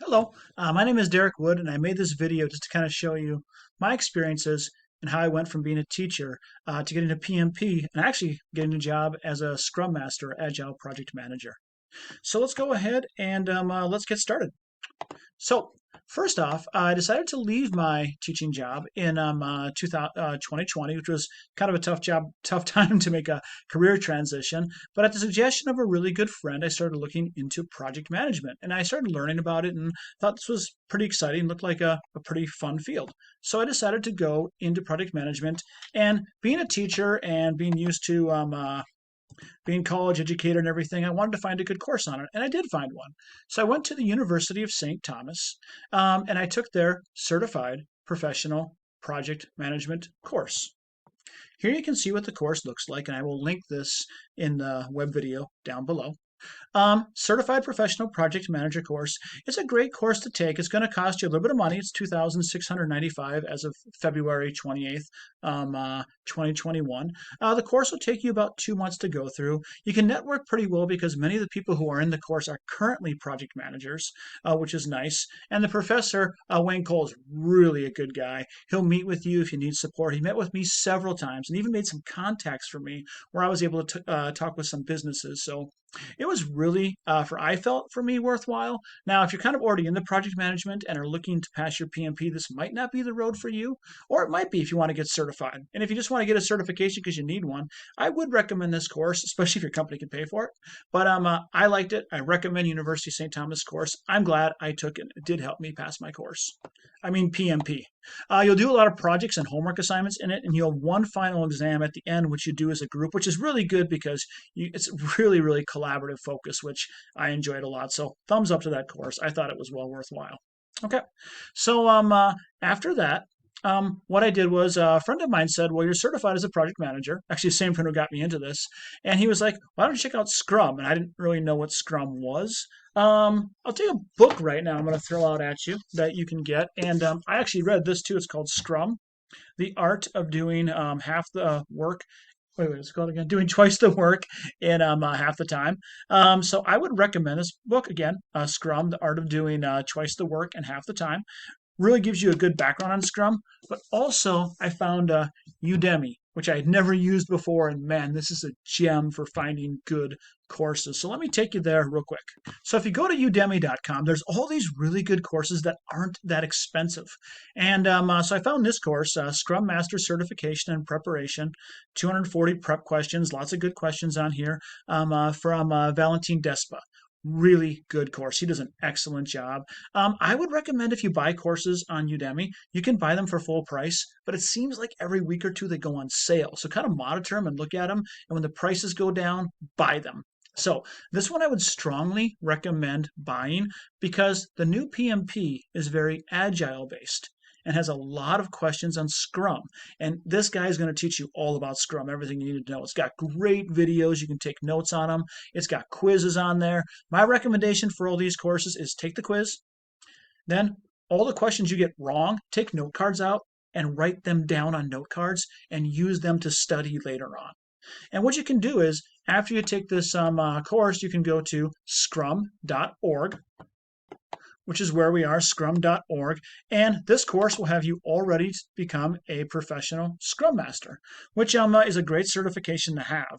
Hello, my name is Derek Wood, and I made this video just to kind of show you my experiences and how I went from being a teacher to getting a PMP and actually getting a job as a Scrum Master, Agile Project Manager. So let's go ahead and let's get started. So, first off, I decided to leave my teaching job in 2020, which was kind of a tough time to make a career transition. But at the suggestion of a really good friend, I started looking into project management and I started learning about it and thought this was pretty exciting, looked like a pretty fun field. So I decided to go into project management and being a teacher and being used to being college educator and everything, I wanted to find a good course on it, and I did find one. So I went to the University of St. Thomas, and I took their certified professional project management course. Here you can see what the course looks like, and I will link this in the web video down below. Certified Professional Project Manager course. It's a great course to take. It's going to cost you a little bit of money. It's $2,695 as of February 28th, 2021. The course will take you about 2 months to go through. You can network pretty well because many of the people who are in the course are currently project managers, which is nice. And the professor, Wayne Cole, is really a good guy. He'll meet with you if you need support. He met with me several times and even made some contacts for me where I was able to talk with some businesses. So it was really, I felt for me worthwhile. Now, if you're kind of already in the project management and are looking to pass your PMP, this might not be the road for you, or it might be if you want to get certified. And if you just want to get a certification because you need one, I would recommend this course, especially if your company can pay for it. But I liked it. I recommend University of St. Thomas course. I'm glad I took it. It did help me pass my course. I mean PMP. You'll do a lot of projects and homework assignments in it, and you'll have one final exam at the end, which you do as a group, which is really good because it's really, really collaborative focus, which I enjoyed a lot. So thumbs up to that course. I thought it was well worthwhile. Okay, so after that, what I did was a friend of mine said, "Well, you're certified as a project manager." Actually, the same friend who got me into this, and he was like, "Why don't you check out Scrum?" And I didn't really know what Scrum was. I'll take a book right now. I'm going to throw out at you that you can get, and I actually read this too. It's called Scrum: The Art of Doing Half the Work. Wait, it's called again? Doing twice the work in half the time. So I would recommend this book again, Scrum: The Art of Doing Twice the Work in Half the Time. Really gives you a good background on Scrum, but also I found Udemy, which I had never used before, and man, this is a gem for finding good courses. So let me take you there real quick. So if you go to udemy.com, there's all these really good courses that aren't that expensive. And so I found this course, Scrum Master Certification and Preparation, 240 prep questions, lots of good questions on here from Valentin Despa. Really good course. He does an excellent job. I would recommend if you buy courses on Udemy, you can buy them for full price, but it seems like every week or two they go on sale. So kind of monitor them and look at them. And when the prices go down, buy them. So this one I would strongly recommend buying because the new PMP is very agile based and has a lot of questions on Scrum. And this guy is going to teach you all about Scrum, everything you need to know. It's got great videos. You can take notes on them. It's got quizzes on there. My recommendation for all these courses is take the quiz. Then all the questions you get wrong, take note cards out and write them down on note cards and use them to study later on. And what you can do is after you take this course, you can go to scrum.org, which is where we are, scrum.org. And this course will have you already become a professional Scrum Master, which is a great certification to have.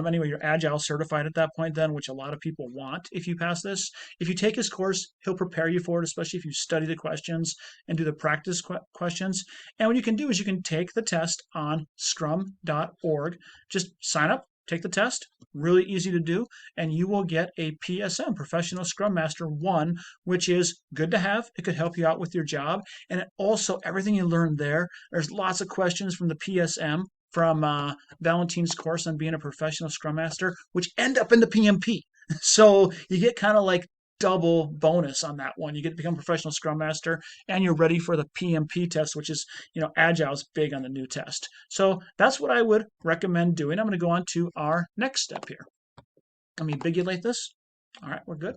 Anyway, you're Agile certified at that point then, which a lot of people want if you pass this. If you take his course, he'll prepare you for it, especially if you study the questions and do the practice questions. And what you can do is you can take the test on scrum.org. Just sign up, take the test, really easy to do, and you will get a PSM, Professional Scrum Master 1, which is good to have. It could help you out with your job. And it also, everything you learn there, there's lots of questions from the PSM from Valentin's course on being a professional Scrum Master, which end up in the PMP. So you get kind of like double bonus on that one. You get to become a professional Scrum Master and you're ready for the PMP test, which is, Agile is big on the new test. So that's what I would recommend doing. I'm going to go on to our next step here. Let me bigulate this. All right, we're good.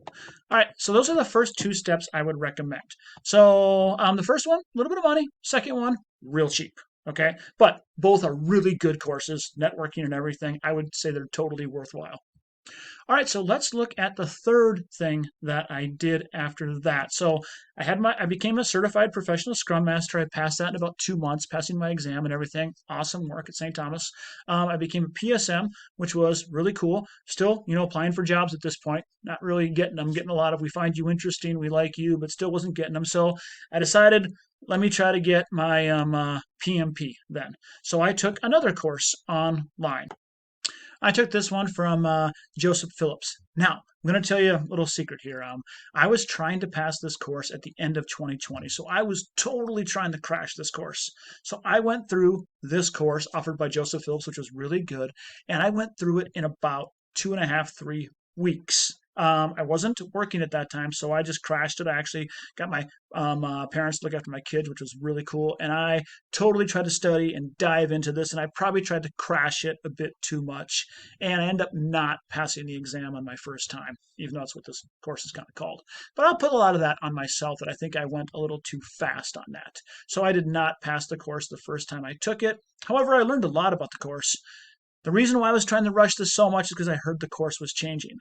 All right, so those are the first two steps I would recommend. So the first one, a little bit of money. Second one, real cheap. Okay, but both are really good courses, networking and everything. I would say they're totally worthwhile. All right, so let's look at the third thing that I did after that. So I became a certified professional Scrum Master. I passed that in about 2 months, passing my exam and everything. Awesome work at St. Thomas. I became a PSM, which was really cool. Still, applying for jobs at this point, not really getting them. Getting a lot of "we find you interesting, we like you," but still wasn't getting them. So I decided, let me try to get my PMP then. So I took another course online. I took this one from Joseph Phillips. Now, I'm going to tell you a little secret here. I was trying to pass this course at the end of 2020, so I was totally trying to crash this course. So I went through this course offered by Joseph Phillips, which was really good, and I went through it in about 2.5, 3 weeks. I wasn't working at that time, so I just crashed it. I actually got my parents to look after my kids, which was really cool. And I totally tried to study and dive into this, and I probably tried to crash it a bit too much. And I end up not passing the exam on my first time, even though that's what this course is kind of called. But I'll put a lot of that on myself, that I think I went a little too fast on that. So I did not pass the course the first time I took it. However, I learned a lot about the course. The reason why I was trying to rush this so much is because I heard the course was changing.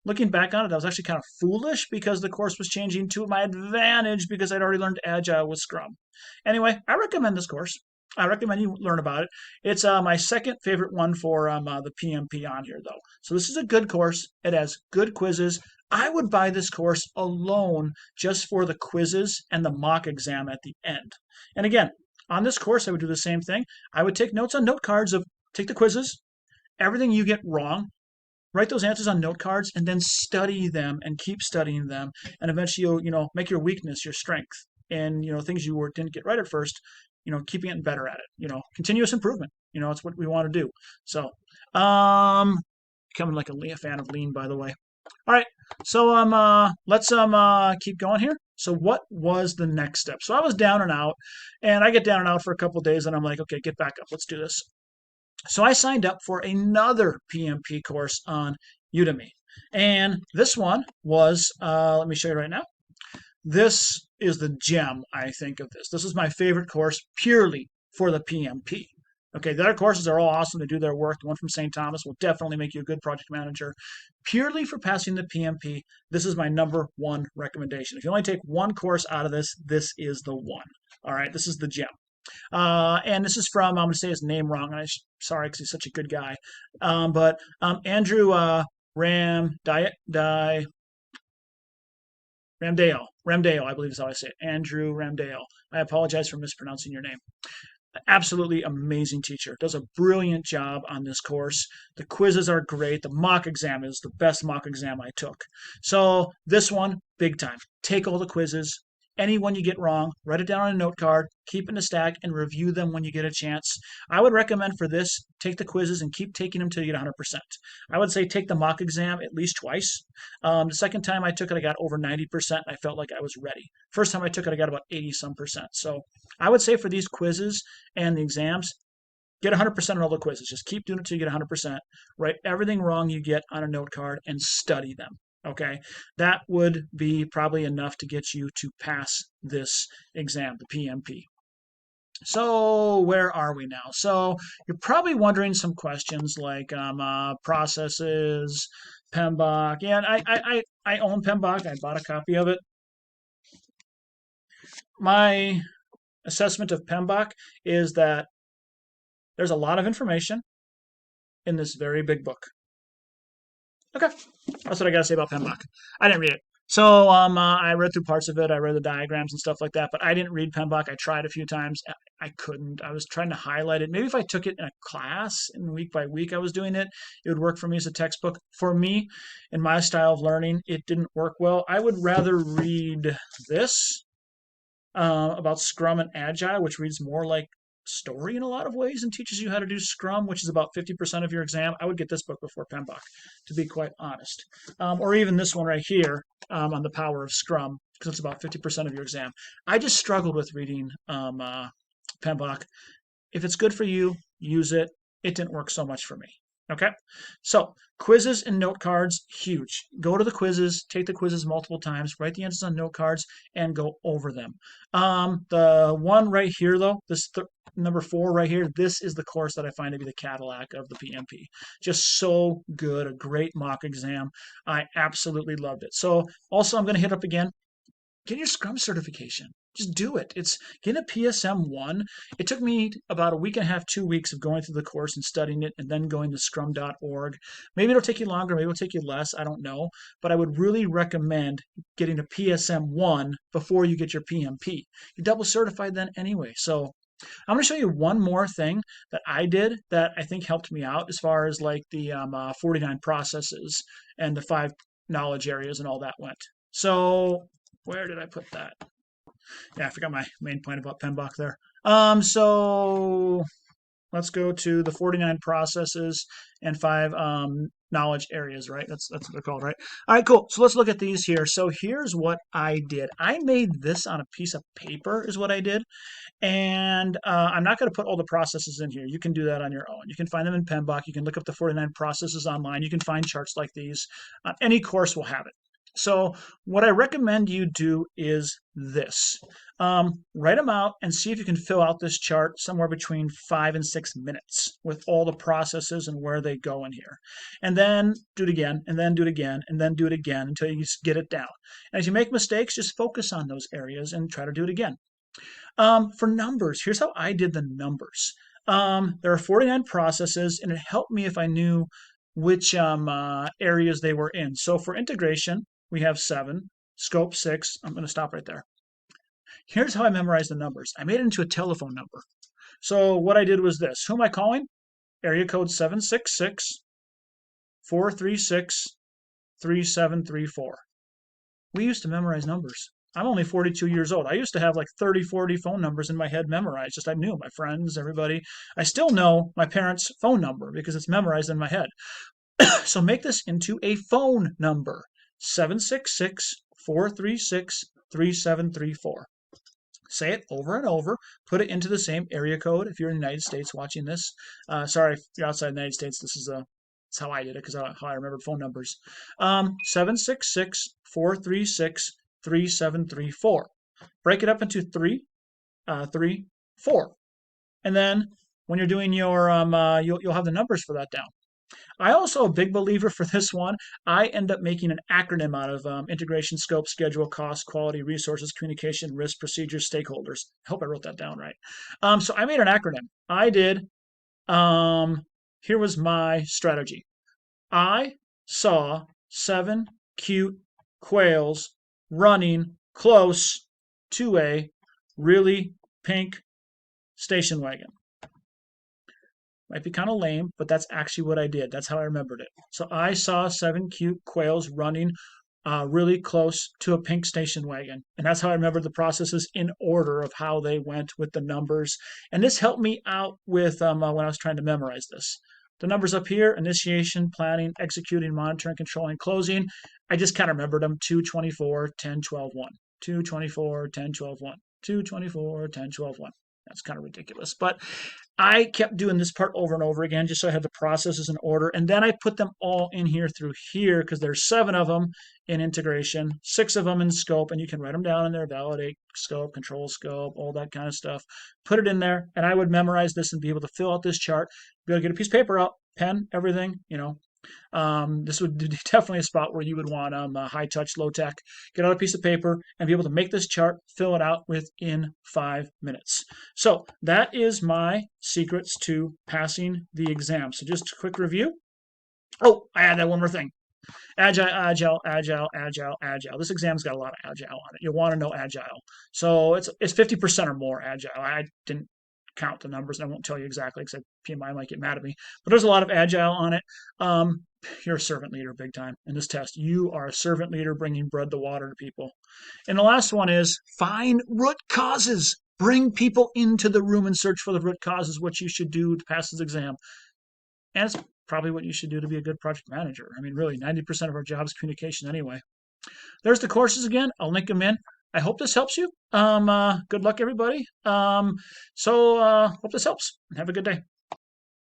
Looking back on it, I was actually kind of foolish because the course was changing to my advantage because I'd already learned Agile with Scrum. Anyway, I recommend this course. I recommend you learn about it. It's my second favorite one for the PMP on here, though. So this is a good course. It has good quizzes. I would buy this course alone just for the quizzes and the mock exam at the end. And again, on this course, I would do the same thing. I would take notes on note cards of take the quizzes, everything you get wrong, write those answers on note cards, and then study them and keep studying them, and eventually you'll make your weakness your strength, and things you didn't get right at first, keeping getting better at it. Continuous improvement. It's what we want to do. So becoming like a fan of lean, by the way. All right, so let's keep going here. So what was the next step? So I was down and out, and I get down and out for a couple of days, and I'm like, okay, get back up, let's do this. So I signed up for another PMP course on Udemy. And this one was, let me show you right now. This is the gem, I think, of this. This is my favorite course purely for the PMP. Okay, the other courses are all awesome to do their work. The one from St. Thomas will definitely make you a good project manager. Purely for passing the PMP, this is my number one recommendation. If you only take one course out of this, this is the one. All right, this is the gem. And this is from, I'm going to say his name wrong, and sorry because he's such a good guy. But Andrew Ramdale, I believe is how I say it. Andrew Ramdale. I apologize for mispronouncing your name. Absolutely amazing teacher. Does a brilliant job on this course. The quizzes are great. The mock exam is the best mock exam I took. So this one, big time. Take all the quizzes. Any one you get wrong, write it down on a note card, keep in a stack, and review them when you get a chance. I would recommend for this, take the quizzes and keep taking them till you get 100%. I would say take the mock exam at least twice. The second time I took it, I got over 90%. I felt like I was ready. First time I took it, I got about 80-some%. So I would say for these quizzes and the exams, get 100% on all the quizzes. Just keep doing it till you get 100%. Write everything wrong you get on a note card and study them. Okay, that would be probably enough to get you to pass this exam, the PMP. So where are we now? So you're probably wondering some questions like processes, PMBOK. Yeah, I own PMBOK. I bought a copy of it. My assessment of PMBOK is that there's a lot of information in this very big book. Okay, that's what I got to say about PMBOK. I didn't read it. So I read through parts of it. I read the diagrams and stuff like that, but I didn't read PMBOK. I tried a few times. I couldn't. I was trying to highlight it. Maybe if I took it in a class and week by week I was doing it, it would work for me as a textbook. For me, in my style of learning, it didn't work well. I would rather read this about Scrum and Agile, which reads more like story in a lot of ways and teaches you how to do Scrum, which is about 50% of your exam. I would get this book before PMBOK, to be quite honest. Or even this one right here on the power of Scrum, because it's about 50% of your exam. I just struggled with reading PMBOK. If it's good for you, use it. It didn't work so much for me. Okay, so quizzes and note cards, huge. Go to the quizzes, take the quizzes multiple times, write the answers on note cards, and go over them. The one right here, though, this number 4 right here, this is the course that I find to be the Cadillac of the PMP. Just so good, a great mock exam. I absolutely loved it. So also I'm going to hit up again, get your Scrum certification. Just do it. It's getting a PSM1. It took me about a week and a half, 2 weeks of going through the course and studying it and then going to scrum.org. Maybe it'll take you longer, maybe it'll take you less. I don't know. But I would really recommend getting a PSM1 before you get your PMP. You're double certified then anyway. So I'm going to show you one more thing that I did that I think helped me out as far as like the 49 processes and the 5 knowledge areas and all that went. So where did I put that? Yeah, I forgot my main point about PMBOK there. So let's go to the 49 processes and 5 knowledge areas, right? That's what they're called, right? All right, cool. So let's look at these here. So here's what I did. I made this on a piece of paper is what I did. And I'm not going to put all the processes in here. You can do that on your own. You can find them in PMBOK. You can look up the 49 processes online. You can find charts like these. Any course will have it. So what I recommend you do is this. Write them out and see if you can fill out this chart somewhere between 5 and 6 minutes with all the processes and where they go in here. And then do it again, and then do it again, and then do it again until you get it down. And as you make mistakes, just focus on those areas and try to do it again. For numbers, here's how I did the numbers. There are 49 processes, and it helped me if I knew which areas they were in. So for integration, we have 7, scope 6. I'm going to stop right there. Here's how I memorized the numbers. I made it into a telephone number. So what I did was this. Who am I calling? Area code 766-436-3734. We used to memorize numbers. I'm only 42 years old. I used to have like 30, 40 phone numbers in my head memorized. Just I knew my friends, everybody. I still know my parents' phone number because it's memorized in my head. So make this into a phone number. 766-436-3734. Say it over and over. Put it into the same area code if you're in the United States watching this. Sorry, if you're outside the United States, this is that's how I did it because how I remembered phone numbers. 766-436-3734. Break it up into 3, 3, 4. And then when you're doing your, you'll have the numbers for that down. I also a big believer for this one. I end up making an acronym out of integration, scope, schedule, cost, quality, resources, communication, risk, procedures, stakeholders. I hope I wrote that down right. So I made an acronym. I did. Here was my strategy. I saw 7 cute quails running close to a really pink station wagon. Might be kind of lame, but that's actually what I did. That's how I remembered it. So I saw 7 cute quails running really close to a pink station wagon. And that's how I remembered the processes in order of how they went with the numbers. And this helped me out with when I was trying to memorize this. The numbers up here, initiation, planning, executing, monitoring, controlling, closing. I just kind of remembered them 224, 10, 12, 1. 224, 10, 12, 1. 224, 10, 12, 1. That's kind of ridiculous. But I kept doing this part over and over again just so I had the processes in order. And then I put them all in here through here because there's 7 of them in integration, 6 of them in scope, and you can write them down in there, validate scope, control scope, all that kind of stuff. Put it in there, and I would memorize this and be able to fill out this chart, be able to get a piece of paper out, pen, everything, this would be definitely a spot where you would want high touch, low tech. Get out a piece of paper and be able to make this chart, fill it out within 5 minutes. So that is my secrets to passing the exam. So just a quick review. Oh, I added that one more thing. Agile, agile, agile, agile, agile. This exam's got a lot of agile on it. You'll want to know agile. So it's 50% or more agile. I didn't count the numbers, and I won't tell you exactly because PMI might get mad at me. But there's a lot of agile on it. You're a servant leader big time in this test. You are a servant leader bringing bread to water to people. And the last one is find root causes. Bring people into the room and search for the root causes, what you should do to pass this exam. And it's probably what you should do to be a good project manager. I mean, really, 90% of our job is communication anyway. There's the courses again. I'll link them in. I hope this helps you. Good luck, everybody. Hope this helps. Have a good day.